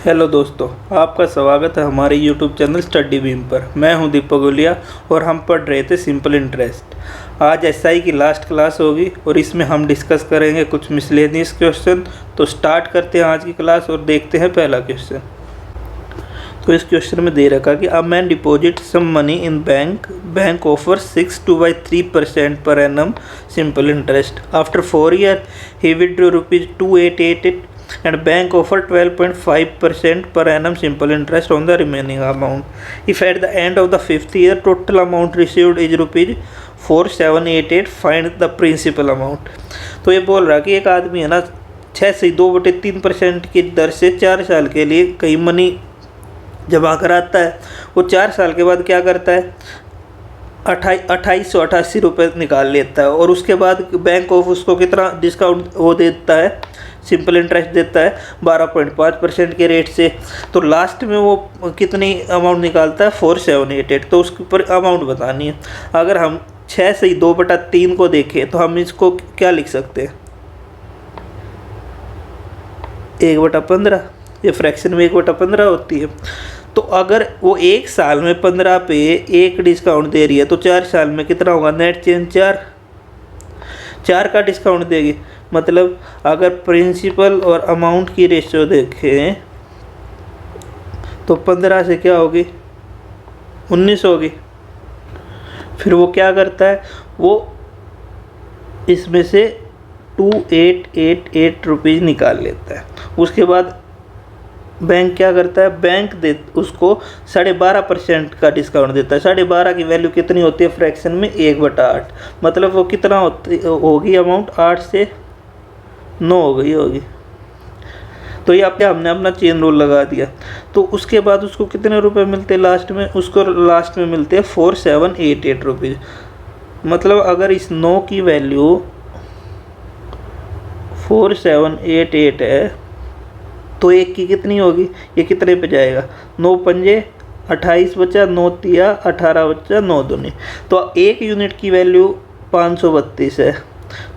Hello दोस्तों, आपका स्वागत है हमारे यूट्यूब चैनल स्टडी बीम पर। मैं हूं दीपक गोलिया और हम पढ़ रहे थे सिंपल इंटरेस्ट। आज एसआई की लास्ट क्लास होगी और इसमें हम डिस्कस करेंगे कुछ मिसलेनियस क्वेश्चन। तो स्टार्ट करते हैं आज की क्लास और देखते हैं पहला क्वेश्चन। तो इस क्वेश्चन में दे रखा कि a man deposit some money in bank offer 6 to by 3% per annum simple interest. After 4 years, he withdrew rupees 2888 and bank offered 12.5% per annum simple interest on the remaining amount. If at the end of the 5th year total amount received is rupees 4788, find the principal amount. तो ये बोल रहा कि एक आदमी है ना 6 से 2/3% की दर से 4 साल के लिए कई मनी जमा कराता है। वो 4 साल के बाद क्या करता है, 2888 रुपये निकाल लेता है और उसके बाद बैंक ऑफ उसको कितना डिस्काउंट वो देता है, सिंपल इंटरेस्ट देता है 12.5% के रेट से। तो लास्ट में वो कितनी अमाउंट निकालता है, 4788। तो उसके ऊपर अमाउंट बतानी है। अगर हम 6 से 2/3 को देखें तो हम इसको क्या लिख सकते हैं, 1/15। ये फ्रैक्शन में 1/15 होती है। तो अगर वो 1 साल में 15 पे 1 डिस्काउंट दे रही है तो 4 साल में कितना होगा, नेट चेंज 4 का डिस्काउंट देगी। मतलब अगर प्रिंसिपल और अमाउंट की रेशियो देखें तो 15 से क्या होगी, 19 होगी। फिर वो क्या करता है, वो इसमें से 2888 रुपीज़ निकाल लेता है। उसके बाद बैंक क्या करता है, बैंक दे उसको 12.5% का डिस्काउंट देता है। 12.5 की वैल्यू कितनी होती है फ्रैक्शन में, 1/8। मतलब वो कितना होगी अमाउंट, 8 से 9 हो गई होगी। तो ये हमने अपना चेन रूल लगा दिया। तो उसके बाद उसको कितने रुपए मिलते हैं लास्ट में, उसको लास्ट में मिलते हैं 4788 रुपीज़। मतलब अगर इस 9 की वैल्यू 4788 है तो 1 की कितनी होगी, ये कितने पे जाएगा, 9 पंजे 28 बचा, 9 तिया 18 बचा, 9 दूनी। तो 1 यूनिट की वैल्यू 532 है।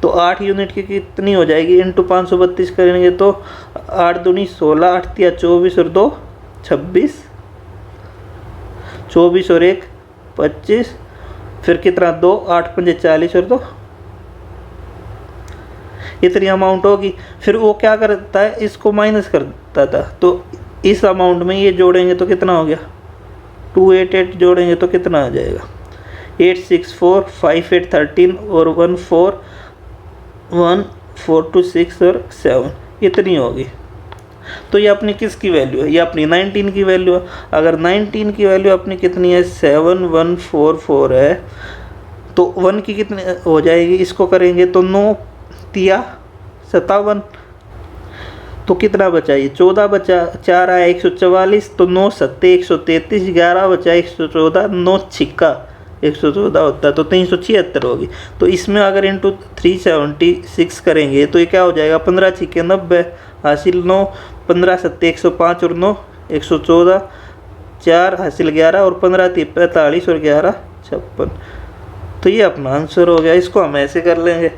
तो 8 यूनिट की कितनी हो जाएगी, इंटू 532 करेंगे तो 8 दूनी 16, 8 तिया 24 और 2 26, 24 और 1 25, फिर कितना 2, 8 पंजे 40 और 2 इतनी अमाउंट होगी। फिर वो क्या करता है, इसको माइनस करता था। तो इस अमाउंट में ये जोड़ेंगे तो कितना हो गया, 288 जोड़ेंगे तो कितना आ जाएगा, 864, 58 13 और 142 और 7 इतनी होगी। तो ये अपनी किसकी वैल्यू है, ये अपनी 19 की वैल्यू है। अगर 19 की वैल्यू अपनी कितनी है, 7144 है, तो 1 की कितनी हो जाएगी, इसको करेंगे तो 9 तिया 57, तो कितना बचा, ये 14 बचा, 4 आया 144, तो 9 सत्ते 133, 11 बचा 114, 9 छिक्का 114 होता है तो 376 होगी। तो इसमें अगर इंटू 376 करेंगे तो ये क्या हो जाएगा, 15 छिक्के 90 हासिल 9, 15 सत्ते 105 और 9 114, 4 हासिल 11 और 15 45 और 11 56। तो ये अपना आंसर हो गया। इसको हम ऐसे कर लेंगे।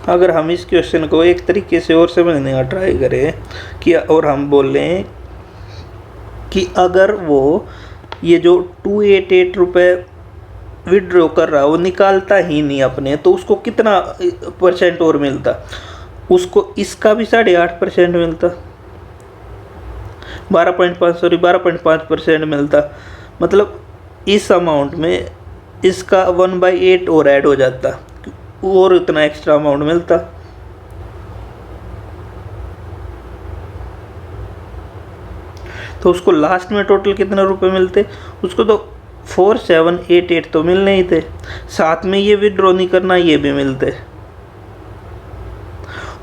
अगर हम इस क्वेश्चन को एक तरीके से और समझने का ट्राई करें कि, और हम बोल लें कि अगर वो ये जो 288 रुपये विड्रॉ कर रहा है वो निकालता ही नहीं अपने, तो उसको कितना % और मिलता, उसको इसका भी 8.5% मिलता, 12.5% मिलता। मतलब इस अमाउंट में इसका 1/8 और ऐड हो जाता और इतना एक्स्ट्रा अमाउंट मिलता। तो उसको लास्ट में टोटल कितने रुपए मिलते, उसको तो 4788 तो मिलने ही थे, साथ में ये विड्रॉ नहीं करना ये भी मिलते।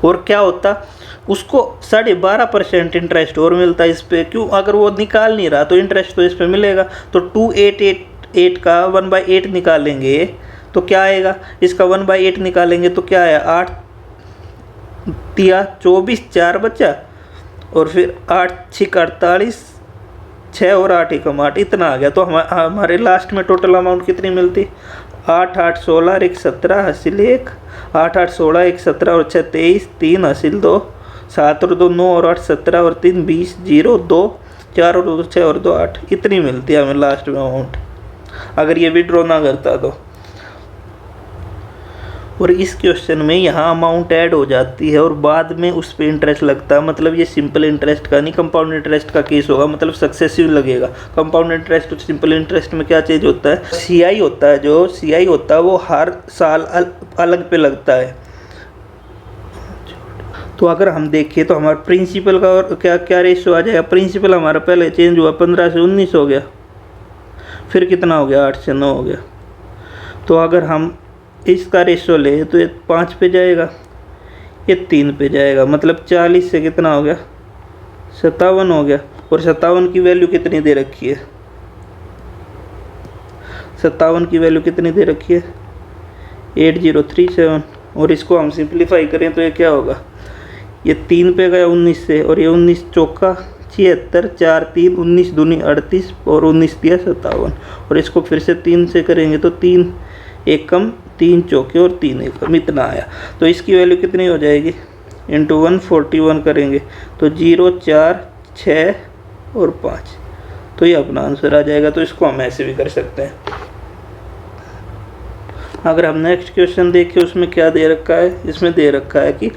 और क्या होता, उसको 12.5% इंटरेस्ट और मिलता इस पे। क्यों, अगर वो निकाल नहीं रहा तो इंटरेस्ट तो इस पे मिलेगा। तो 2888 का 1/8 निकालेंगे तो क्या आएगा, इसका 1/8 निकालेंगे तो क्या आया, 8 तिया 24, 4 बचा और फिर 8 छिक 48, 6 और 8 एकम 8 इतना आ गया। तो हमारे लास्ट में टोटल अमाउंट कितनी मिलती, 8 8 16 और 1 17 हासिल 1, 8 8 16 1 17 और 6 23, 3 हासिल 2 7 और 2 9 और 8 17 और 3 20 0 2 4 और 2 6 और 2 8, इतनी मिलती है हमें लास्ट में अमाउंट, अगर ये विड्रॉ ना करता तो। और इस क्वेश्चन में यहाँ अमाउंट ऐड हो जाती है और बाद में उस पर इंटरेस्ट लगता है, मतलब ये सिंपल इंटरेस्ट का नहीं कंपाउंड इंटरेस्ट का केस होगा, मतलब सक्सेसिव लगेगा। कंपाउंड इंटरेस्ट और सिंपल इंटरेस्ट में क्या चीज़ होता है, सीआई होता है, जो सीआई होता है वो हर साल अलग पे लगता है। तो अगर हम देखें तो हमारा प्रिंसिपल का और क्या क्या रेशो आ जाएगा, प्रिंसिपल हमारा पहले चेंज हुआ 15 से 19 हो गया, फिर कितना हो गया 8 से 9 हो गया। तो अगर हम इसका रेशो ले तो ये 5 पे जाएगा, ये 3 पे जाएगा, मतलब 40 से कितना हो गया 57 हो गया। और 57 की वैल्यू कितनी दे रखी है, 57 की वैल्यू कितनी दे रखी है 8037। और इसको हम सिंप्लीफाई करें तो ये क्या होगा, ये 3 पे गया 19 से, और ये 19 चौका 76 4 3 19 दूनी 38 और 19 दिया 57। और इसको फिर से 3 से करेंगे तो 3 एकम 3 चौके और 3 एकम, इतना आया। तो इसकी वैल्यू कितनी हो जाएगी, इंटू 141 करेंगे तो 0 4 6 और 5, तो ये अपना आंसर आ जाएगा। तो इसको हम ऐसे भी कर सकते हैं। अगर हम नेक्स्ट क्वेश्चन देखें उसमें क्या दे रखा है, इसमें दे रखा है कि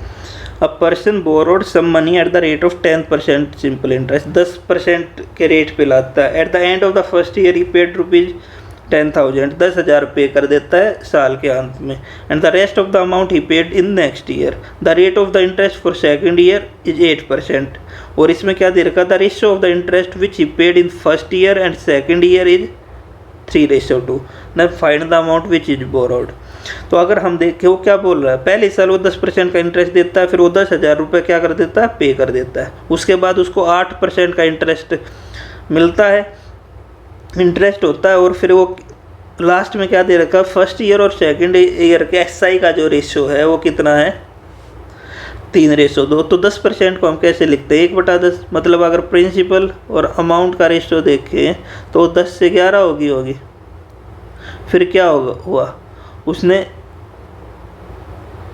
a person borrowed some money at the rate of 10% simple interest, 10% के रेट पे लाता है। At the end of the first year he paid ₹10,000, 10,000 पे कर देता है साल के अंत में। And the rest of the amount he paid in next year. The rate of the interest for second year is 8%। और इसमें क्या दे रखा, the ratio of the interest which he paid in first year and second year is 3:2। Then find the amount which is borrowed. तो अगर हम देखें वो क्या बोल रहा है, पहले साल वो 10% का इंटरेस्ट देता है, फिर वो 10,000 रुपये क्या कर देता है, पे कर देता है। उसके बाद उसको 8% का इंटरेस्ट मिलता है, इंटरेस्ट होता है। और फिर वो लास्ट में क्या दे रखा है, फर्स्ट ईयर और सेकंड ईयर के एसआई का जो रेशो है वो कितना है 3:2। तो 10% को हम कैसे लिखते हैं, 1/10, मतलब अगर प्रिंसिपल और अमाउंट का रेशो देखें तो 10 से 11 होगी। फिर क्या हुआ उसने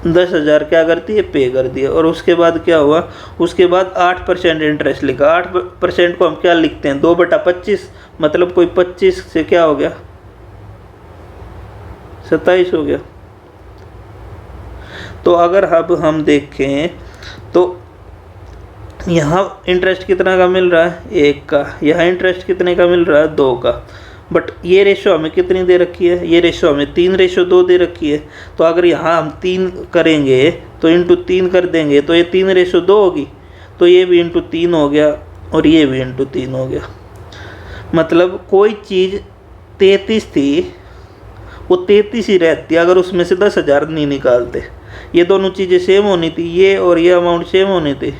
10,000 क्या करती है, पे कर दिया। और उसके बाद क्या हुआ, उसके बाद 8% इंटरेस्ट लिखा। 8% को हम क्या लिखते हैं, 2/25, मतलब कोई 25 से क्या हो गया 27 हो गया। तो अगर अब हम देखें तो यहाँ इंटरेस्ट कितना का मिल रहा है, 1 का। यहाँ इंटरेस्ट कितने का मिल रहा है, 2 का। बट ये रेशो हमें कितनी दे रखी है, ये रेशो हमें 3:2 दे रखी है। तो अगर यहाँ हम 3 करेंगे तो इंटू 3 कर देंगे तो ये 3:2 होगी। तो ये भी इंटू 3 हो गया और ये भी इंटू 3 हो गया। मतलब कोई चीज़ 33 थी, वो 33 ही रहती अगर उसमें से 10,000 नहीं निकालते। ये दोनों चीज़ें सेम होनी थी, ये और ये अमाउंट सेम होनी थी।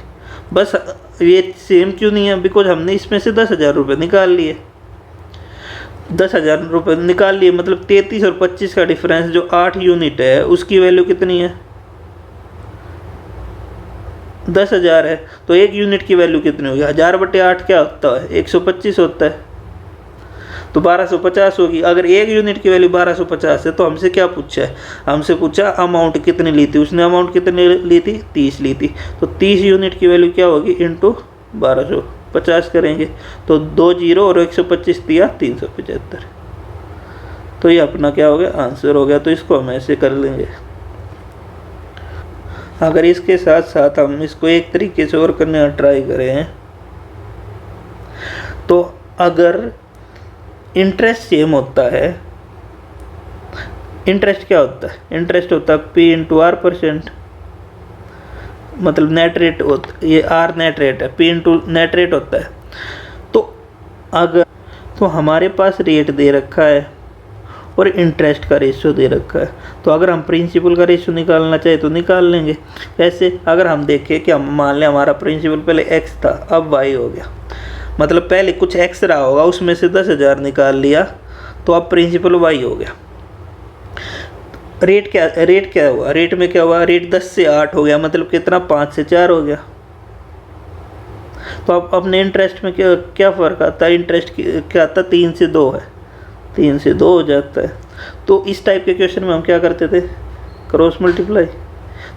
बस ये सेम क्यों नहीं है, बिकॉज हमने इसमें से 10,000 रुपये निकाल लिए। 10,000 रुपये निकाल लिए, मतलब 33 और 25 का डिफरेंस जो 8 यूनिट है उसकी वैल्यू कितनी है, 10,000 है। तो 1 यूनिट की वैल्यू कितनी होगी, 1000/8 क्या होता है, 125 होता है। तो 1250 होगी। अगर 1 यूनिट की वैल्यू 1250 है तो हमसे क्या पूछा है, हमसे पूछा अमाउंट कितनी ली थी। उसने अमाउंट कितनी ली थी, 30 ली थी। तो 30 यूनिट की वैल्यू क्या होगी, इंटू 1250 करेंगे तो 2 0 और 125 दिया 375। तो ये अपना क्या हो गया, आंसर हो गया। तो इसको हम ऐसे कर लेंगे। अगर इसके साथ साथ हम इसको एक तरीके से और करने का ट्राई करें तो अगर इंटरेस्ट सेम होता है, इंटरेस्ट क्या होता है, इंटरेस्ट होता है P/R%, मतलब नेट रेट होता, ये R नेट रेट है, P नेट रेट होता है। तो अगर तो हमारे पास रेट दे रखा है और इंटरेस्ट का रेशियो दे रखा है, तो अगर हम प्रिंसिपल का रेशियो निकालना चाहे तो निकाल लेंगे। वैसे अगर हम देखें कि हम मान लें हमारा प्रिंसिपल पहले x था, अब y हो गया, मतलब पहले कुछ x रहा होगा, उसमें से 10,000 निकाल लिया तो अब प्रिंसिपल y हो गया। रेट क्या हुआ, रेट में क्या हुआ, रेट 10 से 8 हो गया, मतलब कितना 5 से 4 हो गया। तो अब अपने इंटरेस्ट में क्या फ़र्क आता है, इंटरेस्ट क्या आता है, 3 से 2 है, 3 से 2 हो जाता है। तो इस टाइप के क्वेश्चन में हम क्या करते थे, क्रॉस मल्टीप्लाई।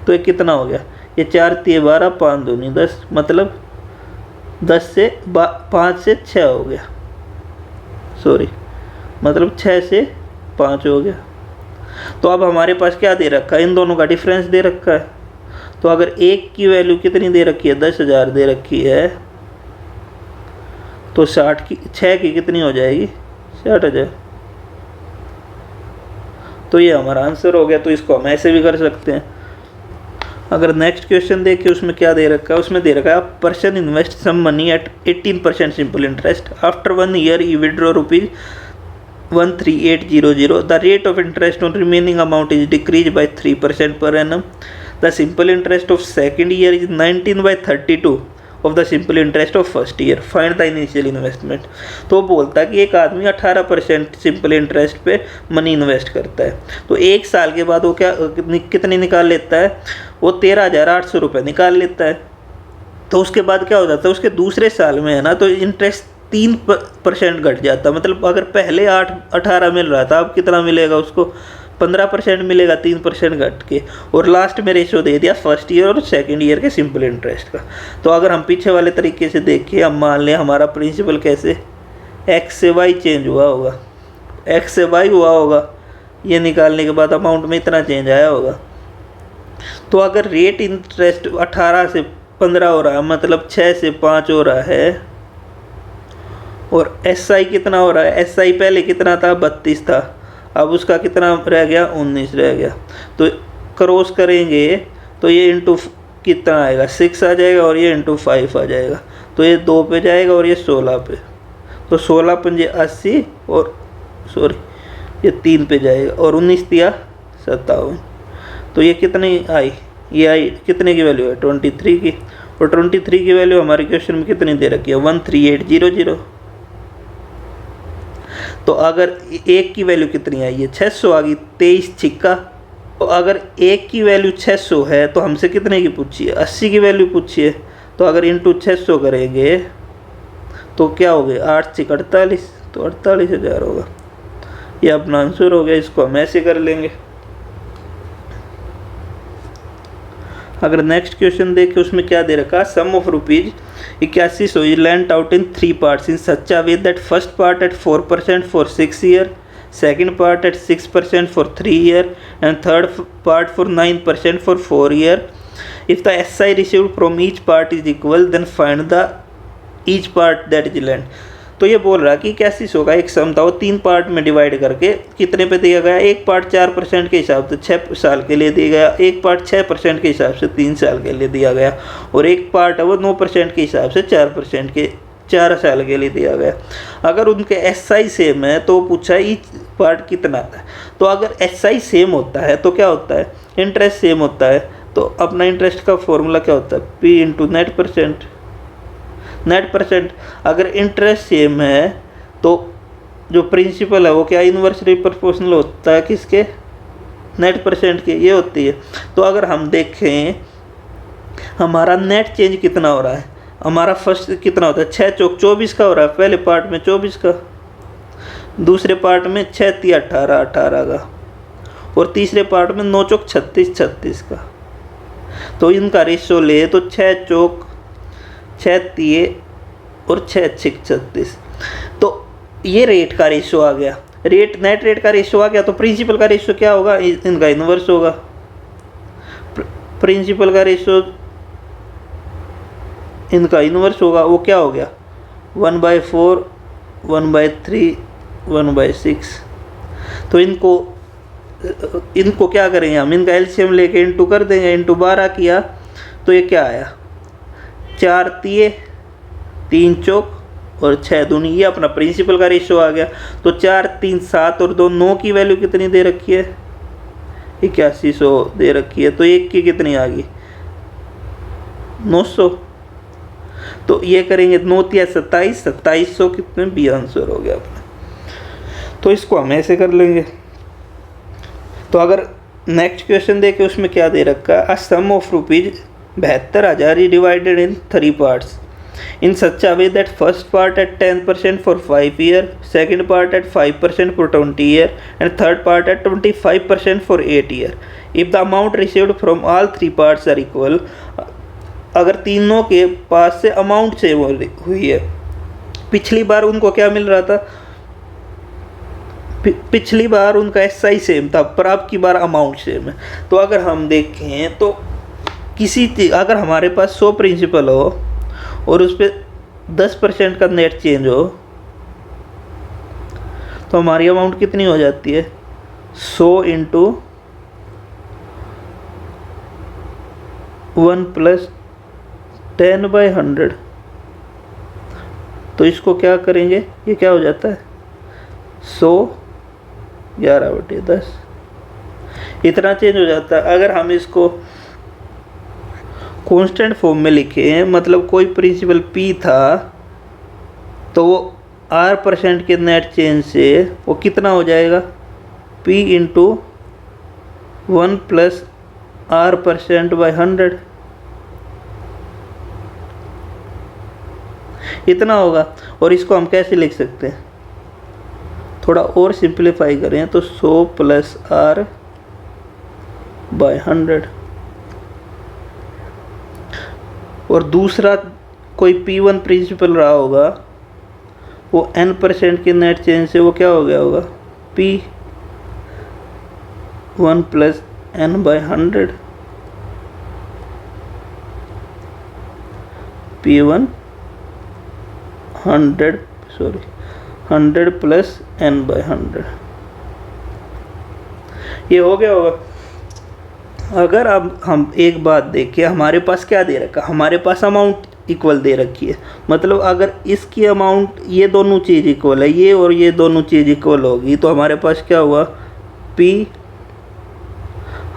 तो ये कितना हो गया, ये 4 3 12, 5 दूनी 10, मतलब 10 से 5 से 6 हो गया, सॉरी मतलब 6 से 5 हो गया। तो अब हमारे पास क्या दे रखा है, इन दोनों का डिफरेंस दे रखा है। तो अगर एक की वैल्यू कितनी दे रखी है, 10,000 दे रखी है, तो 60 की 6 की कितनी हो जाएगी, 60,000। तो ये हमारा आंसर हो गया। तो इसको हम ऐसे भी कर सकते हैं। अगर नेक्स्ट क्वेश्चन देखिए, उसमें क्या दे रखा है, उसमें दे रखा है person invest some money at 18% simple interest, after 1 year he withdraw ₹13800, the rate of interest on remaining amount is decrease by 3% per annum, the simple interest of second year is 19/32 of the simple interest of first year, find the initial investment. तो बोलता है कि एक आदमी 18% simple interest पे money invest करता है, तो एक साल के बाद वो कितने निकाल लेता है, वो 13,800 रुपये निकाल लेता है। तो उसके बाद क्या हो जाता है, उसके दूसरे साल में है ना, तो इंटरेस्ट 3% घट जाता है। मतलब अगर पहले 18 मिल रहा था, अब कितना मिलेगा उसको, 15% मिलेगा, 3% घट के। और लास्ट में रेशो दे दिया फर्स्ट ईयर और सेकंड ईयर के सिंपल इंटरेस्ट का। तो अगर हम पीछे वाले तरीके से देखिए, हम मान लें हमारा प्रिंसिपल कैसे x से y चेंज हुआ होगा, x से y हुआ होगा, ये निकालने के बाद अमाउंट में इतना चेंज आया होगा। तो अगर रेट इंटरेस्ट 18 से 15 हो रहा है, मतलब 6 से 5 हो रहा है, और SI कितना हो रहा है, SI पहले कितना था, 32 था, अब उसका कितना रह गया, 19 रह गया। तो क्रॉस करेंगे तो ये इंटू कितना आएगा, 6 आ जाएगा, और ये इंटू 5 आ जाएगा। तो ये 2 पे जाएगा और ये 16 पे, तो 16 पंजे 80, और सॉरी ये 3 पे जाएगा, और 19 दिया 57। तो ये कितनी आई, ये आई कितने की वैल्यू है, 23 की। और 23 की वैल्यू हमारे क्वेश्चन में कितनी दे रखी है, 13800। तो अगर एक की वैल्यू कितनी आई है, 600 आ गई, 23 छिक्का। तो अगर एक की वैल्यू 600 है तो हमसे कितने की पूछी है, 80 की वैल्यू पूछी है। तो अगर इंटू 600 करेंगे तो क्या हो गया, 8 छिक 48, तो 48,000 होगा। ये अपना आंसर हो गया। इसको हम ऐसे कर लेंगे। अगर नेक्स्ट क्वेश्चन देखें, उसमें क्या दे रखा, sum of ₹81 is lent out in 3 parts in such a way that first part at 4% for 6 year, second part at 6% for 3 year, and third part for 9% for 4 year. If the SI received from each part is equal, then find the each part that is lent. तो ये बोल रहा कि कैसी होगा, एक सम था वो 3 पार्ट में डिवाइड करके कितने पे दिया गया, एक पार्ट 4% के हिसाब से 6 साल के लिए दिया गया, एक पार्ट 6% के हिसाब से 3 साल के लिए दिया गया, और एक पार्ट है वो 9% के हिसाब से 4% के 4 साल के लिए दिया गया। अगर उनके SI सेम है तो पूछा ईच पार्ट कितना है। तो अगर SI सेम होता है तो क्या होता है, इंटरेस्ट सेम होता है। तो अपना इंटरेस्ट का फॉर्मूला क्या होता है, P into net percent. Net percent अगर इंटरेस्ट सेम है तो जो प्रिंसिपल है वो क्या इन्वर्सली प्रोपोर्शनल होता है किसके, नेट परसेंट के, ये होती है। तो अगर हम देखें हमारा नेट चेंज कितना हो रहा है, हमारा फर्स्ट कितना होता है, 6 चौक 24 का हो रहा है, पहले पार्ट में 24 का, दूसरे पार्ट में 6 तिया 18 का, और तीसरे पार्ट में 9 चौक 36 का। तो इनका रेशो ले तो 6 चौक 6 तिये और 6 छिक 36। तो ये रेट का रेशो आ गया, नेट रेट का रेशो आ गया। तो प्रिंसिपल का रेशो क्या होगा, इनका इन्वर्स होगा। प्रिंसिपल का रेशो इनका इन्वर्स होगा, वो क्या हो गया 1/4, 1/3, 1/6। तो इनको क्या करेंगे हम, इनका एलसीएम लेके इंटू कर देंगे, इंटू 12 किया तो ये क्या आया, 4 तिये 3 चौक और 6 दूनी, ये अपना प्रिंसिपल का रेशो आ गया। तो 4 3 7 और 2 9 की वैल्यू कितनी दे रखी है, 8100 दे रखी है। तो एक की कितनी आ गई 900। तो ये करेंगे 9 तिया 27, 2700 कितने, बी आंसर हो गया अपना। तो इसको हम ऐसे कर लेंगे। तो अगर नेक्स्ट क्वेश्चन देखें, उसमें क्या दे रखा है, a sum of ₹72,000 is divided in 3 parts in such a way that first part at 10% for 5 year, second part at 5% for 20 year, and third part at 25% for 8 year. If the amount received from all three parts are equal, अगर तीनों के पास से amount same हुई है। पिछली बार उनको क्या मिल रहा था, पिछली बार उनका SI सेम था, पर अब की बार अमाउंट सेम है। तो अगर हम देखें तो अगर हमारे पास 100 प्रिंसिपल हो और उस पर 10% का नेट चेंज हो, तो हमारी अमाउंट कितनी हो जाती है, 100 इंटू 1 + 10/100। तो इसको क्या करेंगे, ये क्या हो जाता है 100 11/10, इतना चेंज हो जाता है। अगर हम इसको कांस्टेंट फॉर्म में लिखें, मतलब कोई प्रिंसिपल P था तो वो R% के नेट चेंज से वो कितना हो जाएगा, P इंटू 1 + R%/100, इतना होगा। और इसको हम कैसे लिख सकते हैं, थोड़ा और सिंप्लीफाई करें तो 100 + R/100। और दूसरा कोई P1 प्रिंसिपल रहा होगा, वो N% के नेट चेंज से वो क्या हो गया होगा, P 1 + N/100, P1 100 + N/100, ये हो गया होगा। अगर अब हम एक बात देखें, हमारे पास क्या दे रखा, हमारे पास अमाउंट इक्वल दे रखी है, मतलब अगर इसकी अमाउंट, ये दोनों चीज़ इक्वल है, ये और ये दोनों चीज़ इक्वल होगी, तो हमारे पास क्या हुआ, P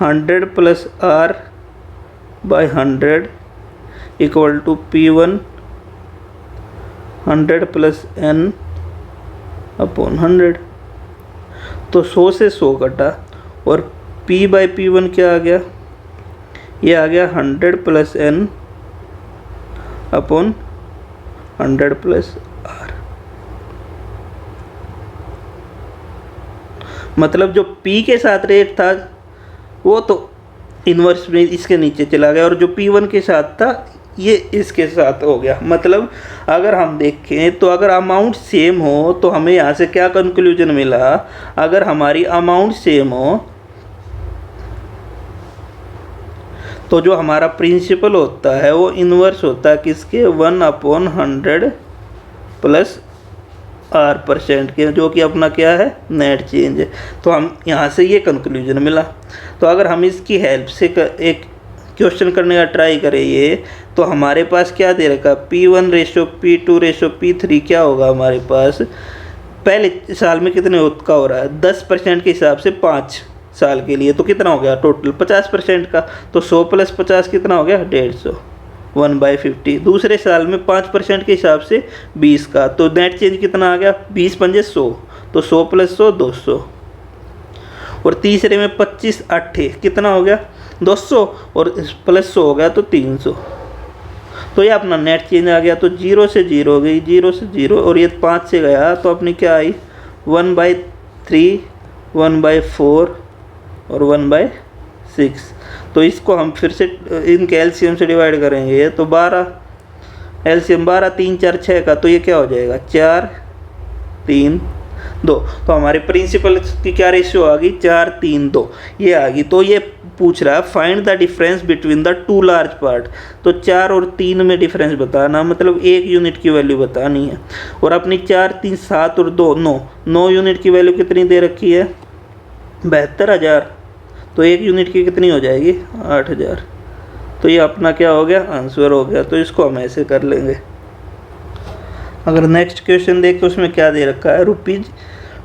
100 + R/100 = P1 100 + N/100। तो 100 से 100 कटा और P/P1 क्या आ गया, ये आ गया 100 + N/100 + R। मतलब जो P के साथ रेट था वो तो इन्वर्स में इसके नीचे चला गया, और जो P1 के साथ था ये इसके साथ हो गया। मतलब अगर हम देखें तो अगर अमाउंट सेम हो तो हमें यहाँ से क्या कंक्लूजन मिला, अगर हमारी अमाउंट सेम हो तो जो हमारा प्रिंसिपल होता है वो इन्वर्स होता है किसके, 1/100 + R% के, जो कि अपना क्या है, नेट चेंज है। तो हम यहाँ से ये कंक्लूजन मिला। तो अगर हम इसकी हेल्प से एक क्वेश्चन करने का ट्राई करें ये, तो हमारे पास क्या दे रखा, P1:P2:P3 क्या होगा हमारे पास, पहले साल में कितने का हो रहा है, 10% के हिसाब से 5 साल के लिए, तो कितना हो गया टोटल 50% का, तो 100 + 50 कितना हो गया, 150, 1/50। दूसरे साल में 5% के हिसाब से 20 का, तो नेट चेंज कितना आ गया, 20×5 100, तो 100 + 100 200। और तीसरे में 25×8 कितना हो गया, 200, और +100 हो गया तो 300। तो ये अपना नेट चेंज आ गया। तो 0 से 0 हो गई, 0 से 0, और ये 5 से गया तो अपनी क्या आई, 1/3, 1/4 और 1/6। तो इसको हम फिर से इनके एलसीएम से डिवाइड करेंगे तो 12, एलसीएम 12, 3 4 6 का, तो ये क्या हो जाएगा, 4 3 2। तो हमारे प्रिंसिपल की क्या रेशियो आ गई, 4 3 2 ये आ गई। तो ये पूछ रहा है find the difference between the two large part. तो 4 और 3 में डिफरेंस बताना, मतलब 1 यूनिट की वैल्यू बतानी है। और अपनी 4 3 7 और 2 9 यूनिट की वैल्यू कितनी दे रखी है, 72,000। तो 1 यूनिट की कितनी हो जाएगी, 8,000। तो ये अपना क्या हो गया, आंसर हो गया। तो इसको हम ऐसे कर लेंगे। अगर नेक्स्ट क्वेश्चन देखें उसमें क्या दे रखा है,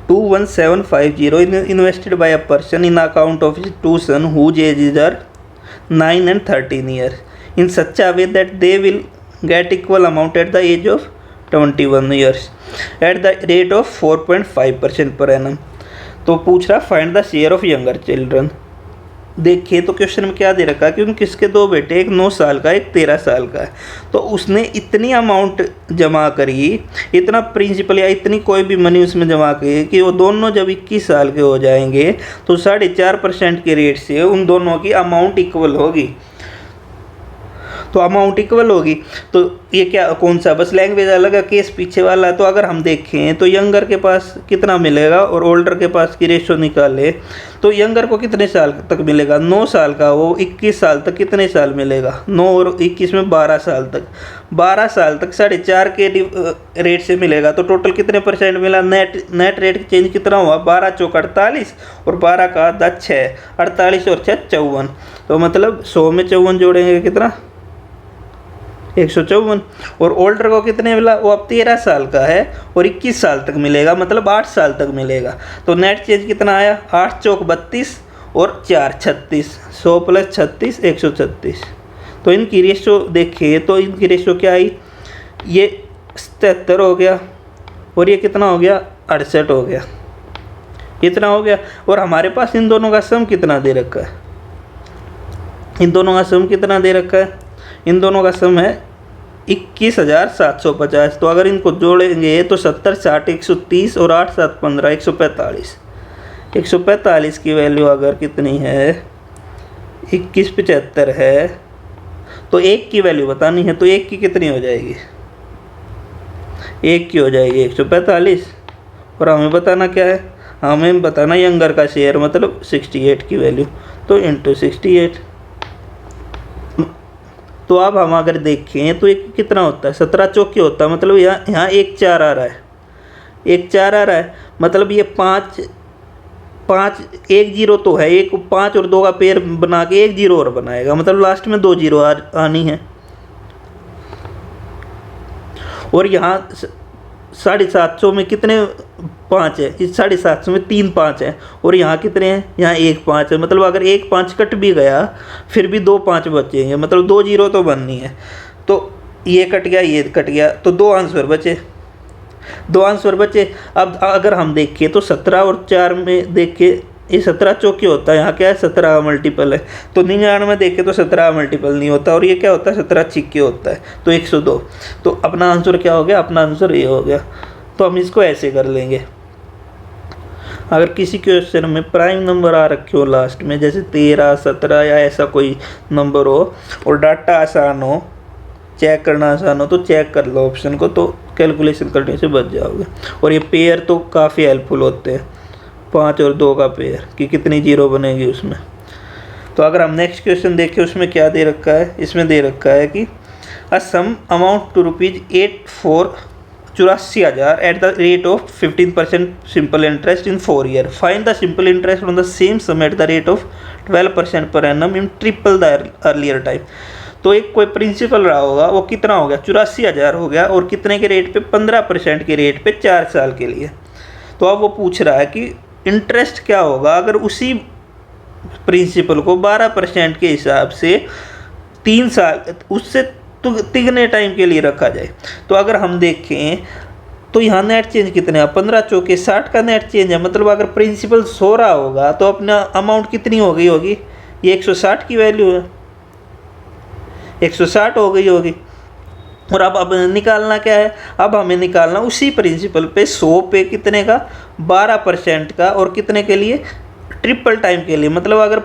₹21750 invested by a person in account of his 2 son whose ages are 9 and 13 year in such a way that they will get equal amount at the age of 21 years at the rate of 4.5% per annum. तो पूछ रहा find the share of younger children. देखें तो question में क्या दे रखा है कि उन किसके दो बेटे, एक 9 साल का एक 13 साल का है। तो उसने इतनी अमाउंट जमा करी, इतना प्रिंसिपल या इतनी कोई भी मनी उसमें जमा की कि वो दोनों जब 21 साल के हो जाएंगे तो 4.5% के रेट से उन दोनों की अमाउंट इक्वल होगी। तो अमाउंट इक्वल होगी तो ये क्या कौन सा, बस लैंग्वेज अलग है, केस पीछे वाला है। तो अगर हम देखें तो यंगर के पास कितना मिलेगा और ओल्डर के पास की रेशो निकाले तो यंगर को कितने साल तक मिलेगा, 9 साल का, वो 21 साल तक कितने साल मिलेगा, 9 और 21 में 12 साल तक, 12 साल तक 4.5 के रेट से मिलेगा। तो टोटल कितने परसेंट मिला, नेट रेट चेंज कितना हुआ, 12 चौक 48 और 12 का 10 6, 48 और 6 54। तो मतलब 100 में 54 जोड़ेंगे कितना, 154। और ओल्डर को कितने मिला, वो अब 13 साल का है और 21 साल तक मिलेगा, मतलब 8 साल तक मिलेगा। तो नेट चेंज कितना आया, 8 चौक 32 और 4 36, 100 + 36 136। तो इनकी रेशो देखिए तो इनकी रेशो क्या आई, ये 77 हो गया और ये कितना हो गया, 68 हो गया, इतना हो गया। और हमारे पास इन दोनों का सम कितना दे रखा है, इन दोनों का सम कितना दे रखा है, इन दोनों का सम है 21,750। तो अगर इनको जोड़ेंगे तो 70 60 130 और 8 7 15 145। 145 की वैल्यू अगर कितनी है, 2175 है, तो एक की वैल्यू बतानी है। तो एक की कितनी हो जाएगी, एक की हो जाएगी 145 और हमें बताना क्या है, हमें बताना यंगर का शेयर मतलब 68 की वैल्यू, तो इंटू 68। तो अब हम अगर देखें तो एक कितना होता है, 17 चौके होता है, मतलब यहाँ एक 4 आ रहा है, एक 4 आ रहा है, मतलब ये 5 एक जीरो तो है, एक 5 और 2 का पेयर बना के एक जीरो और बनाएगा, मतलब लास्ट में 2 जीरो आनी है। और यहाँ 750 में कितने 5 है, इस 750 में 3 5 है और यहाँ कितने हैं, यहाँ 1 5 है, मतलब अगर 1 5 कट भी गया फिर भी 2 5 बचेंगे, मतलब 2 जीरो तो बननी है। तो ये कट गया, ये कट गया, तो 2 आंसर बचे, 2 आंसर बचे। अब अगर हम देखें तो 17 और 4 में देखें, ये 17 चौके होता है, यहाँ क्या है 17 का मल्टीपल है। तो 99 में देखें तो 17 का मल्टीपल नहीं होता और ये क्या होता है 17 छिक्के होता है, तो 102। तो अपना आंसर क्या हो गया, अपना आंसर ये हो गया। तो हम इसको ऐसे कर लेंगे, अगर किसी क्वेश्चन में प्राइम नंबर आ रखे हो लास्ट में, जैसे 13 17 या ऐसा कोई नंबर हो और डाटा आसान हो, चेक करना आसान हो, तो चेक कर लो ऑप्शन को, तो कैलकुलेशन करने से बच जाओगे। और ये पेयर तो काफ़ी हेल्पफुल होते हैं, 5 और 2 का पेयर कि कितनी जीरो बनेगी उसमें। तो अगर हम नेक्स्ट क्वेश्चन देखें उसमें क्या दे रखा है, इसमें दे रखा है कि a sum amount to ₹84,000 at the rate of 15% simple interest in 4 year. Find the simple interest on the same sum at the rate of 12% per annum in triple the earlier time. तो एक कोई principal रहा होगा, वो कितना हो गया 84,000 हो गया और कितने के रेट पे, 15% के रेट पे 4 साल के लिए। तो अब वो पूछ रहा है कि इंटरेस्ट क्या होगा अगर उसी प्रिंसिपल को 12% के हिसाब से 3 साल उससे तिगने टाइम के लिए रखा जाए। तो अगर हम देखें तो यहाँ नेट चेंज कितने हैं, 15 चौके 60 का नेट चेंज है, मतलब अगर प्रिंसिपल 100 रहा होगा तो अपना अमाउंट कितनी हो गई होगी, ये 160 की वैल्यू है, 160 हो गई होगी। और अब निकालना क्या है, अब हमें निकालना उसी प्रिंसिपल पे 100 पे कितने का, 12% का, और कितने के लिए, ट्रिपल टाइम के लिए, मतलब अगर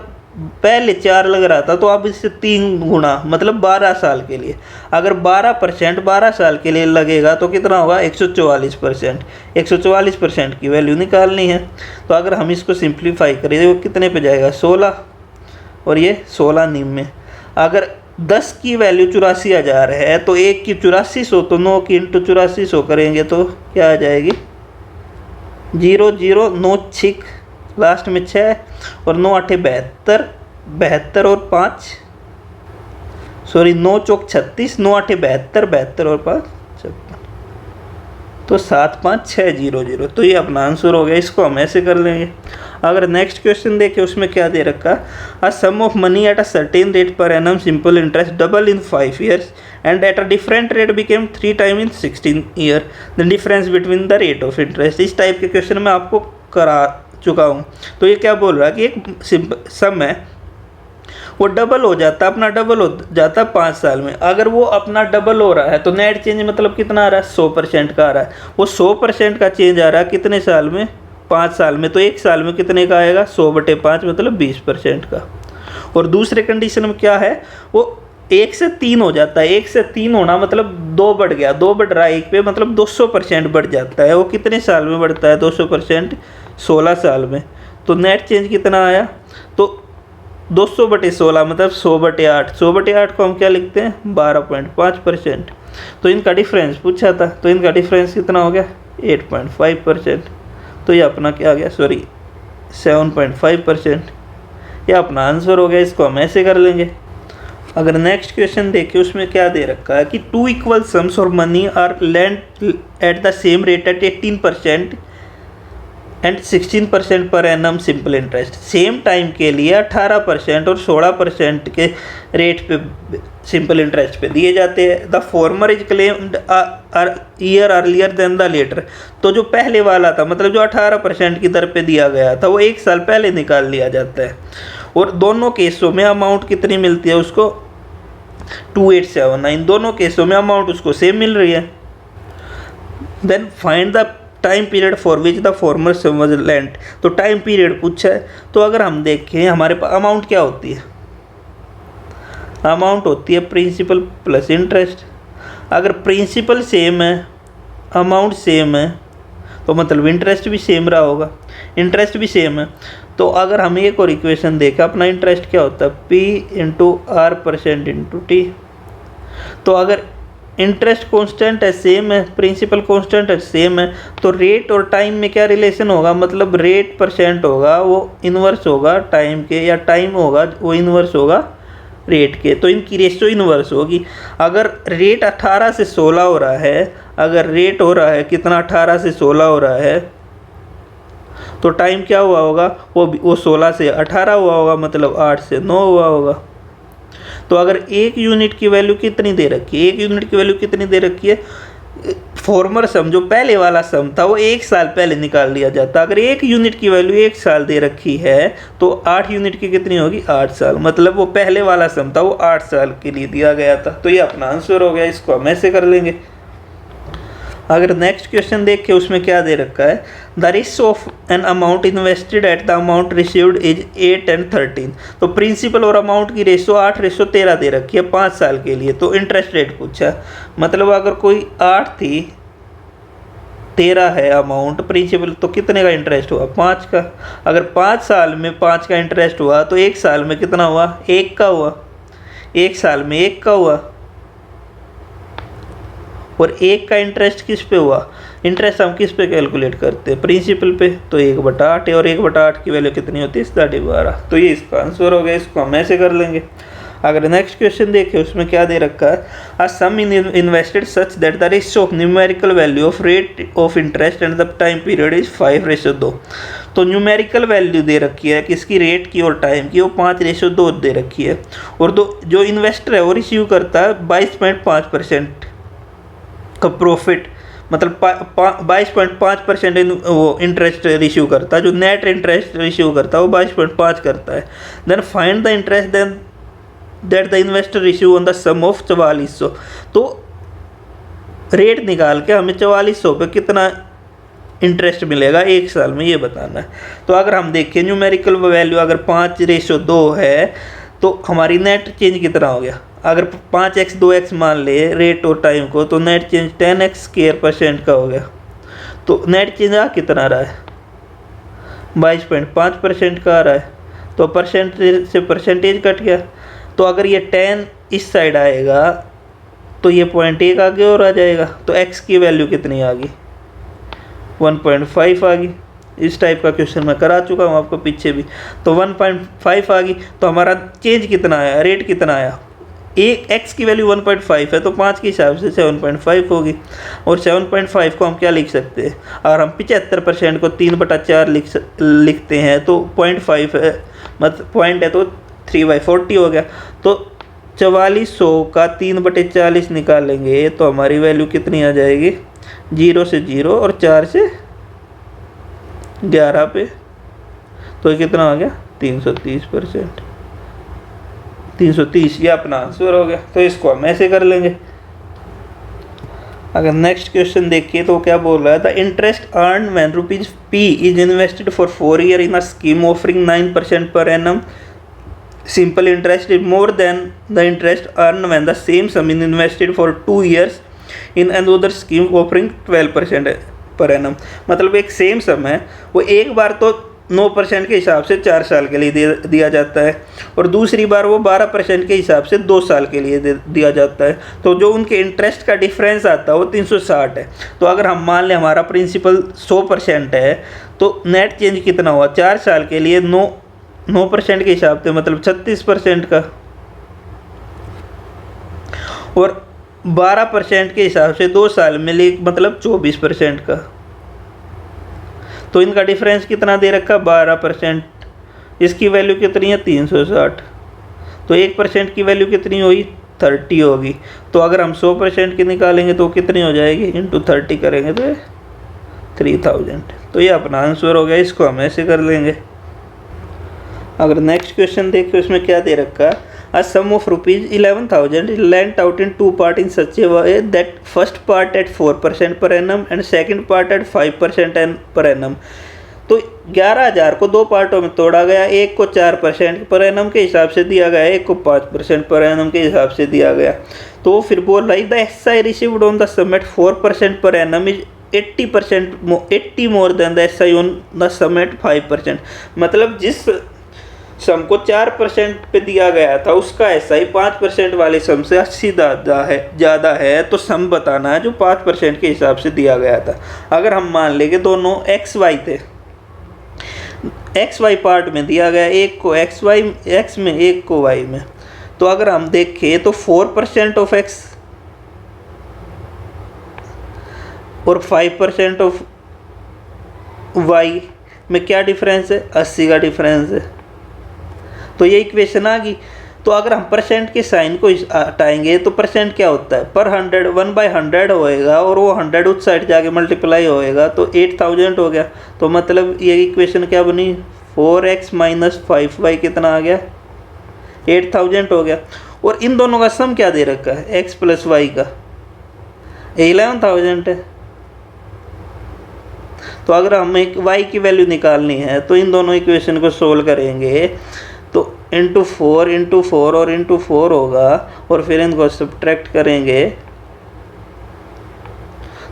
पहले 4 लग रहा था तो अब इससे 3 गुना, मतलब 12 साल के लिए। अगर 12% 12 साल के लिए लगेगा तो कितना होगा, 144%। 144% की वैल्यू निकालनी है। तो अगर हम इसको सिंप्लीफाई करें वो कितने पे जाएगा, 16 और ये 16 निम में। अगर 10 की वैल्यू 84,000 है तो 1 की 8400, तो 9 की इंटू 8400 करेंगे तो क्या आ जाएगी, 0 0 9 6 लास्ट में 6 और 9 8 72, 72 और 5 सॉरी 9 चौक 36, 9 8 72, 72 और 5 56, तो 75600। तो ये अपना आंसर हो गया। इसको हम ऐसे कर लेंगे। अगर नेक्स्ट क्वेश्चन देखें उसमें क्या दे रखा, a sum of money at a certain rate per annum simple interest double in 5 years and at a different rate became 3 times in 16 year, the difference between the rate of interest. इस type के question मैं आपको करा चुका हूँ। तो ये क्या बोल रहा है कि एक सम है वो डबल हो जाता, अपना डबल हो जाता 5 साल में। अगर वो अपना डबल हो रहा है तो नेट चेंज मतलब कितना आ रहा है, 100% का आ रहा है। वो 100% का चेंज आ रहा है कितने साल में, 5 साल में। तो एक साल में कितने का आएगा, 100/5 मतलब 20% का। और दूसरे कंडीशन में क्या है, वो 1 से 3 हो जाता है। 1 से 3 होना मतलब 2 बढ़ गया, 2 बढ़ रहा है 1 पे, मतलब 200% बढ़ जाता है। वो कितने साल में बढ़ता है 200%, 16 साल में। तो नेट चेंज कितना आया, तो 200/16 मतलब 100/8। 100/8 को हम क्या लिखते हैं, 12.5%। तो इनका डिफरेंस पूछा था, तो इनका डिफरेंस कितना हो गया, 8.5%। तो ये अपना क्या आ गया, सॉरी 7.5%। ये अपना आंसर हो गया। इसको हम ऐसे कर लेंगे। अगर नेक्स्ट क्वेश्चन देखिए, उसमें क्या दे रखा है कि 2 इक्वल सम्स और money are lend at the same rate at 18% and 16% per annum simple interest. Same time के लिए 18% और 16% के रेट पे सिंपल इंटरेस्ट पे दिए जाते हैं। The former is claimed year earlier than the latter. तो जो पहले वाला था, मतलब जो 18% की दर पे दिया गया था, वो 1 साल पहले निकाल लिया जाता है। और दोनों केसों में अमाउंट कितनी मिलती है उसको, 2879। दोनों केसों में अमाउंट उसको सेम मिल रही है। Then find the time period for which the former sum was lent. तो टाइम पीरियड पूछा है। तो अगर हम देखें, हमारे पास अमाउंट क्या होती है, अमाउंट होती है प्रिंसिपल प्लस इंटरेस्ट। अगर प्रिंसिपल सेम है, अमाउंट सेम है, तो मतलब इंटरेस्ट भी सेम रहा होगा, इंटरेस्ट भी सेम है। तो अगर हम एक और इक्वेशन देखें, अपना इंटरेस्ट क्या होता है, P/R%/T। तो अगर इंटरेस्ट कांस्टेंट है, सेम है, प्रिंसिपल कांस्टेंट है, सेम है, तो रेट और टाइम में क्या रिलेशन होगा, मतलब रेट परसेंट होगा वो इन्वर्स होगा टाइम के, या टाइम होगा वो इन्वर्स होगा रेट के। तो इनकी रेशियो इन्वर्स होगी। अगर रेट 18 से 16 हो रहा है, अगर रेट हो रहा है कितना, 18 से 16 हो रहा है, तो टाइम क्या हुआ होगा, वो 16 से 18 हुआ होगा, मतलब 8 से 9 हुआ होगा। तो अगर 1 यूनिट की वैल्यू कितनी दे रखी है, 1 यूनिट की वैल्यू कितनी दे रखी है, फॉर्मर सम जो पहले वाला सम था वो 1 साल पहले निकाल लिया जाता। अगर 1 यूनिट की वैल्यू 1 साल दे रखी है, तो 8 यूनिट की कितनी होगी, 8 साल। मतलब वो पहले वाला सम था वो 8 साल के लिए दिया गया था। तो ये अपना आंसर हो गया। इसको हम ऐसे कर लेंगे। अगर नेक्स्ट क्वेश्चन देख के, उसमें क्या दे रखा है, the ratio of an amount invested at the amount received is 8 and 13। तो प्रिंसिपल और अमाउंट की रेशियो 8/13 दे रखी है 5 साल के लिए। तो इंटरेस्ट रेट पूछा, मतलब अगर कोई 8 थी, 13 है अमाउंट प्रिंसिपल, तो कितने का इंटरेस्ट हुआ, 5 का। अगर 5 साल में 5 का इंटरेस्ट हुआ, तो 1 साल में कितना हुआ, 1 का हुआ। 1 साल में 1 का हुआ। और 1 का इंटरेस्ट किस पे हुआ, इंटरेस्ट हम किस पे कैलकुलेट करते हैं, प्रिंसिपल पे। तो 1/8 है, और 1/8 की वैल्यू कितनी होती है, 12। तो ये इसका आंसर हो गया। इसको हम ऐसे कर लेंगे। अगर नेक्स्ट क्वेश्चन देखें, उसमें क्या दे रखा है, a sum invested such that the ratio of numerical value of rate of interest and the time period is 5/2। तो न्यूमेरिकल वैल्यू दे रखी है किसकी, रेट की और टाइम की, वो 5/2 दे रखी है। और जो इन्वेस्टर है वो रिसीव करता है 22.5% का प्रॉफिट, मतलब 22.5% वो इंटरेस्ट रिसीव करता है। जो नेट इंटरेस्ट रिसीव करता है वो 22.5 करता है। Then find the interest then that the investor receive on the sum of 4400। तो रेट निकाल के हमें 4400 पे कितना इंटरेस्ट मिलेगा 1 साल में, ये बताना है। तो अगर हम देखें न्यूमेरिकल वैल्यू अगर 5/2 है, तो हमारी नेट चेंज कितना हो गया, अगर 5x 2x मान ले रेट और टाइम को, तो नेट चेंज 10x² % का हो गया। तो नेट चेंज आ कितना रहा है, 22.5% का आ रहा है। तो परसेंटेज से परसेंटेज कट गया। तो अगर ये 10 इस साइड आएगा, तो ये 0.1 आगे और आ जाएगा। तो x की वैल्यू कितनी आ गई, 1.5 आ गई। इस टाइप का क्वेश्चन मैं करा चुका हूँ आपको पीछे भी। तो 1.5 आ गई। तो हमारा चेंज कितना आया, रेट कितना आया, एक x की वैल्यू 1.5 है, तो 5 के हिसाब से 7.5 होगी। और 7.5 को हम क्या लिख सकते हैं, अगर हम 75% को 3/4 लिखते हैं, तो 0.5 है, मतलब पॉइंट है, तो 3/40 हो गया। तो 4400 का 3/40 निकालेंगे, तो हमारी वैल्यू कितनी आ जाएगी, 0 से 0 और 4 से 11 पे। तो कितना आ गया, 330%। 330, ये अपना आंसर हो गया। तो इसको हम ऐसे कर लेंगे। अगर नेक्स्ट क्वेश्चन देखिए तो क्या बोल रहा है, the interest earn when rupees P is invested for 4 year in a scheme offering 9% per annum, simple interest is more than the interest earned when the same sum is invested for 2 years in another scheme offering 12% पर annum। मतलब एक same सम है, वो एक बार तो 9% के हिसाब से 4 साल के लिए दिया जाता है और दूसरी बार वो 12% के हिसाब से 2 साल के लिए दिया जाता है। तो जो उनके इंटरेस्ट का डिफरेंस आता है वो 360 है। तो अगर हम मान लें हमारा प्रिंसिपल 100% है तो नेट चेंज कितना हुआ, 4 साल के लिए 9% के हिसाब से मतलब 36% का, और 12% के हिसाब से 2 साल में ले मतलब 24% का। तो इनका डिफरेंस कितना दे रखा, 12%। इसकी वैल्यू कितनी है, 360। तो 1% की वैल्यू कितनी हुई, 30 होगी। तो अगर हम 100% की निकालेंगे तो कितनी हो जाएगी, इंटू 30 करेंगे तो 3000। तो ये अपना आंसर हो गया। इसको हम ऐसे कर लेंगे। अगर नेक्स्ट क्वेश्चन देखिए उसमें क्या दे रखा है, a sum of rupees 11,000 is lent out in 2 part in such a way that first part at 4% per annum and second part at 5% per annum. तो 11,000 को 2 पार्टों में तोड़ा गया, एक को 4% पर एनम के हिसाब से दिया गया, एक को 5% पर एनम के हिसाब से दिया गया। तो फिर बोल रहा है the SI received on the sum at 4% per annum is 80 more than the SI on the sum at 5%। मतलब जिस सम को 4% पे दिया गया था उसका एसआई 5% वाले सम से 80 ज़्यादा है, तो सम बताना है जो 5% के हिसाब से दिया गया था। अगर हम मान लेंगे दोनों एक्स वाई थे, एक्स वाई पार्ट में दिया गया, एक को एक्स में एक को वाई में। तो अगर हम देखें तो 4% ऑफ एक्स और 5% ऑफ वाई में क्या डिफरेंस है, 80 का डिफरेंस है। तो ये इक्वेशन आ गई। तो अगर हम परसेंट के साइन को हटाएंगे तो परसेंट क्या होता है, पर 100 1/100 होएगा और वो 100 उस साइड जाके मल्टीप्लाई होएगा तो 8000 हो गया। तो मतलब ये इक्वेशन क्या बनी, 4x माइनस 5y कितना आ गया, 8000 हो गया। और इन दोनों का सम क्या दे रखा है, x प्लस वाई का 11,000 है। तो अगर हमें y की वैल्यू निकालनी है तो इन दोनों इक्वेशन को सोल्व करेंगे तो इंटू 4 और इंटू 4 होगा और फिर इनको सब्ट्रैक्ट करेंगे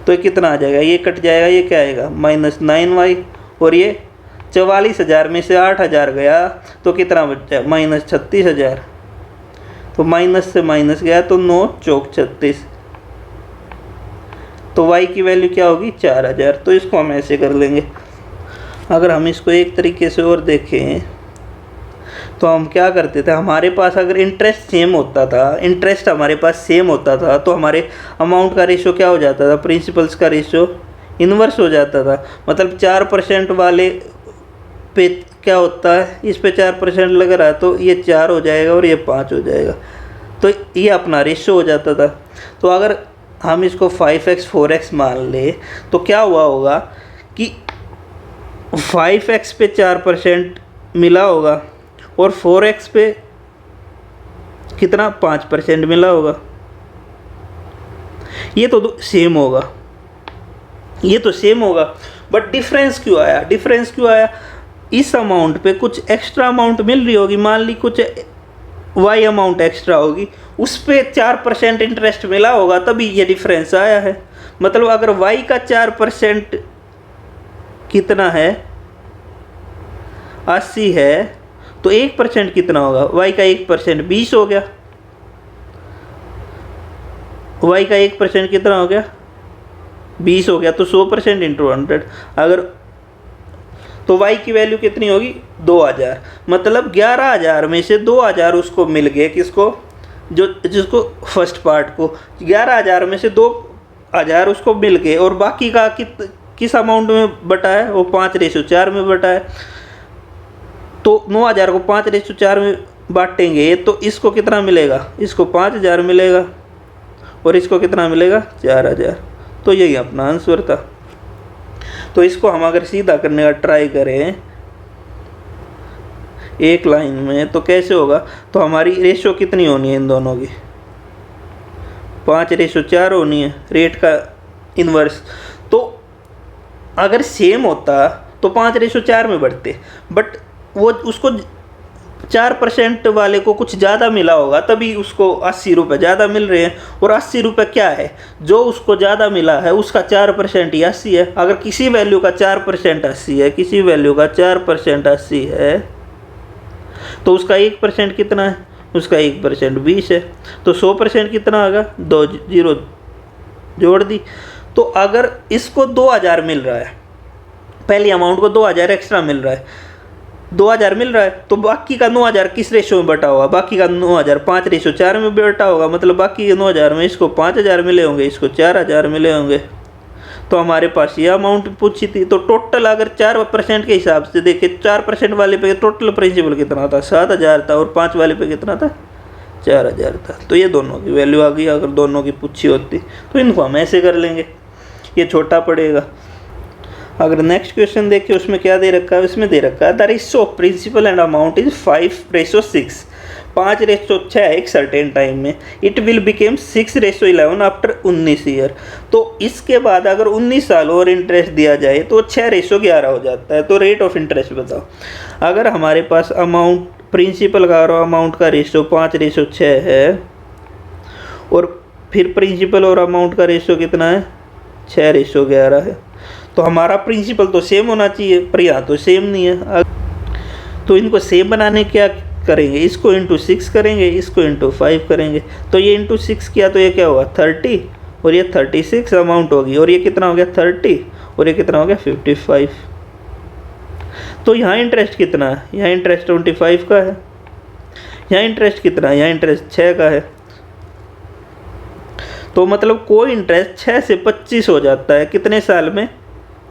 तो कितना आ जाएगा, ये कट जाएगा, ये क्या आएगा -9y, और ये 44,000 में से 8,000 गया तो कितना बचा, -36,000। तो माइनस से माइनस गया तो 9 चौक 36। तो y की वैल्यू क्या होगी, 4,000। तो इसको हम ऐसे कर लेंगे। अगर हम इसको एक तरीके से और देखें तो हम क्या करते थे, हमारे पास अगर इंटरेस्ट हमारे पास सेम होता था तो हमारे अमाउंट का रेशो क्या हो जाता था, प्रिंसिपल्स का रेशो इन्वर्स हो जाता था। मतलब 4% वाले पे क्या होता है, इस पे 4% लग रहा है तो ये 4 हो जाएगा और ये 5 हो जाएगा। तो ये अपना रेशो हो जाता था। तो अगर हम इसको 5x 4x मान ले तो क्या हुआ होगा कि 5x पे 4% मिला होगा और 4x पे कितना 5% मिला होगा। ये तो सेम होगा, ये तो सेम होगा, बट डिफरेंस क्यों आया, इस अमाउंट पे कुछ एक्स्ट्रा अमाउंट मिल रही होगी। मान ली कुछ y अमाउंट एक्स्ट्रा होगी, उस पे 4% इंटरेस्ट मिला होगा तभी ये डिफरेंस आया है। मतलब अगर y का 4% कितना है, 80 है, तो 1% कितना होगा, y का 1% 20 हो गया। y का 1% कितना हो गया, 20 हो गया। तो 100% इंटू 100, अगर तो y की वैल्यू कितनी होगी, 2000। मतलब 11,000 में से 2000 उसको मिल गए, किसको, जिसको फर्स्ट पार्ट को 11,000 में से 2,000 उसको मिल गए, और बाकी का किस अमाउंट में बटा है, वो 5:4 में बटा है। तो 9,000 को 5:4 में बांटेंगे तो इसको कितना मिलेगा, इसको 5,000 मिलेगा और इसको कितना मिलेगा, 4,000। तो यही अपना आंसर था। तो इसको हम अगर सीधा करने का ट्राई करें, एक लाइन में, तो कैसे होगा? तो हमारी रेशो कितनी होनी है इन दोनों की? 5:4 होनी है रेट का इन्वर्स। तो अगर सेम होता तो 5:4 में बढ़ते, बट वो उसको 4% वाले को कुछ ज़्यादा मिला होगा, तभी उसको 80 रुपये ज़्यादा मिल रहे हैं। और 80 रुपये क्या है? जो उसको ज़्यादा मिला है उसका 4% ही 80 है। अगर किसी वैल्यू का 4% 80 है, किसी वैल्यू का 4% 80 है, तो उसका 1% कितना है? उसका 1% 20 है। तो 100% कितना आएगा? 2 जीरो जोड़ दी। तो अगर इसको 2000 मिल रहा है, पहली अमाउंट को 2000 एक्स्ट्रा मिल रहा है, 2000 मिल रहा है, तो बाकी का 9000 किस रेशो में बटा होगा? बाकी का 9000 5:4 में बटा होगा। मतलब बाकी के 9000 में इसको 5000 मिले होंगे, इसको 4000 मिले होंगे। तो हमारे पास ये अमाउंट पूछी थी। तो टोटल अगर 4% के हिसाब से देखें, 4% वाले पे टोटल प्रिंसिपल कितना था? 7000 था। और 5 वाले पे कितना था? 4000 था। तो ये दोनों की वैल्यू आ गई। अगर दोनों की पूछी होती तो इनको हम ऐसे कर लेंगे, ये छोटा पड़ेगा। अगर नेक्स्ट क्वेश्चन देखिए, उसमें क्या दे रखा है? उसमें दे रखा है the ratio of principal and amount is 5:6, 5:6 है एक सर्टेन टाइम में। It will become 6:11 after 19 year. तो इसके बाद अगर 19 साल और इंटरेस्ट दिया जाए तो 6:11 हो जाता है। तो रेट ऑफ इंटरेस्ट बताओ। अगर हमारे पास अमाउंट प्रिंसिपल का और अमाउंट का रेशो 5:6 है, और फिर प्रिंसिपल और अमाउंट का रेशो कितना है? 6:11 है। तो हमारा प्रिंसिपल तो सेम होना चाहिए, पर यहाँ तो सेम नहीं है। तो इनको सेम बनाने क्या करेंगे? इसको इंटू 6 करेंगे, इसको इंटू 5 करेंगे। तो ये इंटू 6 किया तो ये क्या होगा? 30, और ये 36 अमाउंट होगी। और ये कितना हो गया? 30, और ये कितना हो गया? 55। तो यहाँ इंटरेस्ट कितना है? यहाँ इंटरेस्ट 25 का है। यहाँ इंटरेस्ट कितना है? यहाँ इंटरेस्ट 6 का है। तो मतलब कोई इंटरेस्ट 6 से 25 हो जाता है कितने साल में?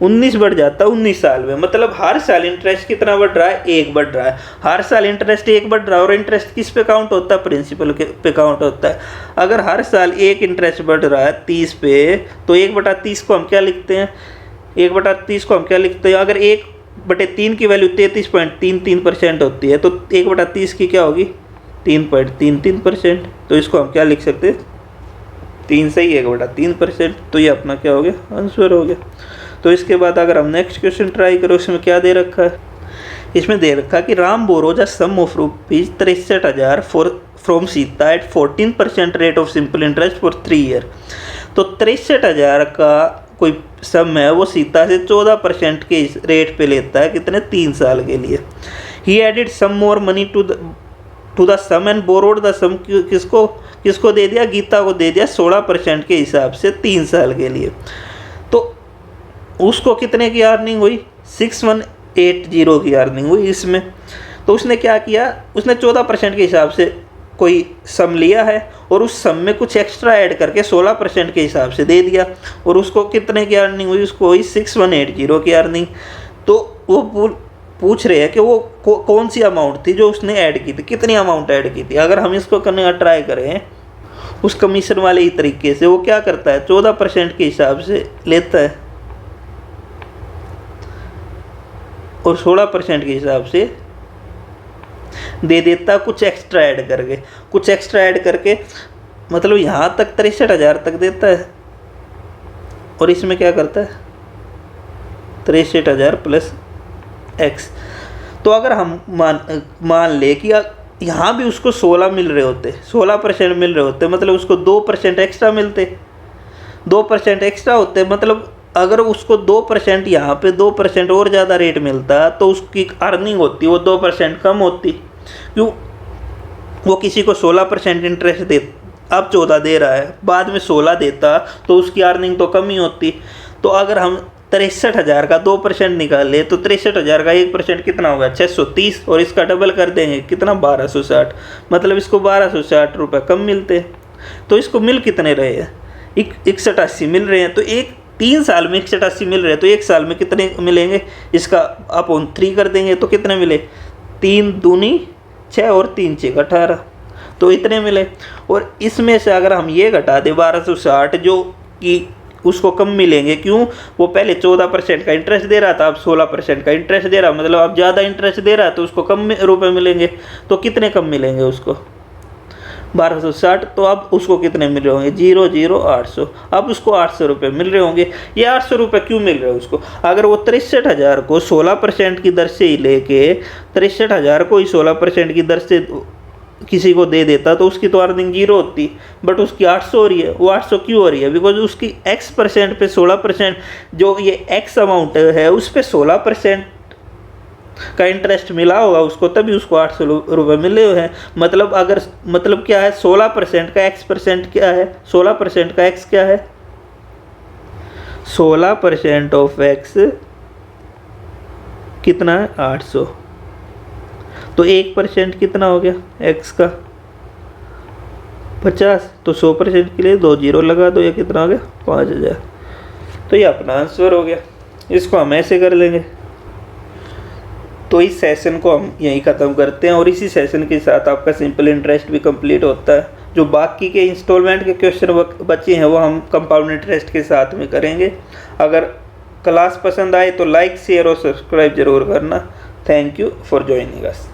19 बढ़ जाता है 19 साल में। मतलब हर साल इंटरेस्ट कितना बढ़ रहा है? 1 बढ़ रहा है। हर साल इंटरेस्ट 1 बढ़ रहा है। और इंटरेस्ट किस पे काउंट होता है? प्रिंसिपल के पे काउंट होता है। अगर हर साल 1 इंटरेस्ट बढ़ रहा है 30 पे, तो 1/30 को हम क्या लिखते हैं? 1/30 को हम क्या लिखते हैं? अगर 1/3 की वैल्यू 33.33% होती है, तो 1/30 की क्या होगी? 3.33%। तो इसको हम क्या लिख सकते हैं? 3 से ही 1/3%। तो ये अपना क्या हो गया? आंसर हो गया। तो इसके बाद अगर हम नेक्स्ट क्वेश्चन ट्राई करो, इसमें क्या दे रखा है? इसमें दे रखा है कि Ram borrows a sum of rupees 63,000 from Sita at 14% rate of simple interest for 3 year. तो 63,000 का कोई सम है, वो सीता से 14% के रेट पे लेता है। कितने? 3 साल के लिए। He added some more money to the sum and borrowed the sum. किसको दे दिया? गीता को दे दिया 16% के हिसाब से 3 साल के लिए। तो उसको कितने की अर्निंग हुई? 6180 की अर्निंग हुई इसमें। तो उसने क्या किया? उसने 14% के हिसाब से कोई सम लिया है, और उस सम में कुछ एक्स्ट्रा ऐड करके 16% के हिसाब से दे दिया। और उसको कितने की अर्निंग हुई? उसको हुई 6180 की अर्निंग। तो वो पूछ रहे हैं कि वो कौन सी अमाउंट थी जो उसने ऐड की थी, कितनी अमाउंट ऐड की थी। अगर हम इसको करने का ट्राई करें उस कमीशन वाले ही तरीके से, वो क्या करता है? 14% के हिसाब से लेता है और 16% के हिसाब से दे देता, कुछ एक्स्ट्रा ऐड करके। कुछ एक्स्ट्रा ऐड करके मतलब यहाँ तक 63,000 तक देता है, और इसमें क्या करता है? 63,000 प्लस एक्स। तो अगर हम मान ले कि यहाँ भी उसको 16 मिल रहे होते, 16% मिल रहे होते, मतलब उसको 2% एक्स्ट्रा मिलते, 2% एक्स्ट्रा होते। मतलब अगर उसको 2% यहाँ पे 2% और ज़्यादा रेट मिलता, तो उसकी अर्निंग होती वो 2% कम होती। क्यों? वो किसी को 16% इंटरेस्ट दे, अब 14 दे रहा है, बाद में 16 देता, तो उसकी अर्निंग तो कम ही होती। तो अगर हम 63,000 का 2% निकाले, तो 63,000 का 1% कितना होगा? 630। और इसका डबल कर देंगे, कितना? 1260। मतलब इसको 1260 रुपये कम मिलते हैं। तो इसको मिल कितने रहे हैं? 6180 मिल रहे हैं। तो 3 साल में 6180 मिल रहे हैं, तो 1 साल में कितने मिलेंगे? इसका अपॉन 3 कर देंगे, तो कितने मिले? 3 दूनी 6 और 3 6 18, तो इतने मिले। और इसमें से अगर हम ये घटा दें 1260, जो कि उसको कम मिलेंगे। क्यों? वो पहले 14% का इंटरेस्ट दे रहा था, अब 16% का इंटरेस्ट दे रहा, मतलब अब ज़्यादा इंटरेस्ट दे रहा है तो उसको कम रुपए मिलेंगे। तो कितने कम मिलेंगे उसको? 1260। तो अब उसको कितने मिल रहे होंगे? 0 0 800। अब उसको 800 रुपये मिल रहे होंगे। ये 800 रुपये क्यों मिल रहे हैं उसको? अगर वो 63,000 को 16% की दर से ही लेके 63,000 को ही 16% की दर से किसी को दे देता तो उसकी तो अर्निंग 0 होती, बट उसकी 800 हो रही है। वो 800 क्यों हो रही है? बिकॉज उसकी x% पे 16%, जो ये x अमाउंट है उस पर 16% का इंटरेस्ट मिला होगा उसको, तभी उसको 800 रुपये मिले हुए हैं। मतलब क्या है? 16% का x% क्या है? 16% का x क्या है? 16% ऑफ x कितना है? 800। तो 1% कितना हो गया x का? 50। तो 100% के लिए 2 जीरो लगा दो, ये कितना हो गया? 5000। तो ये अपना आंसर हो गया। इसको हम ऐसे कर लेंगे। तो इस सेशन को हम यहीं ख़त्म करते हैं और इसी सेशन के साथ आपका सिंपल इंटरेस्ट भी कंप्लीट होता है। जो बाकी के इंस्टॉलमेंट के क्वेश्चन बचे हैं वो हम कंपाउंड इंटरेस्ट के साथ में करेंगे। अगर क्लास पसंद आए तो लाइक शेयर और सब्सक्राइब जरूर करना। Thank you for joining us.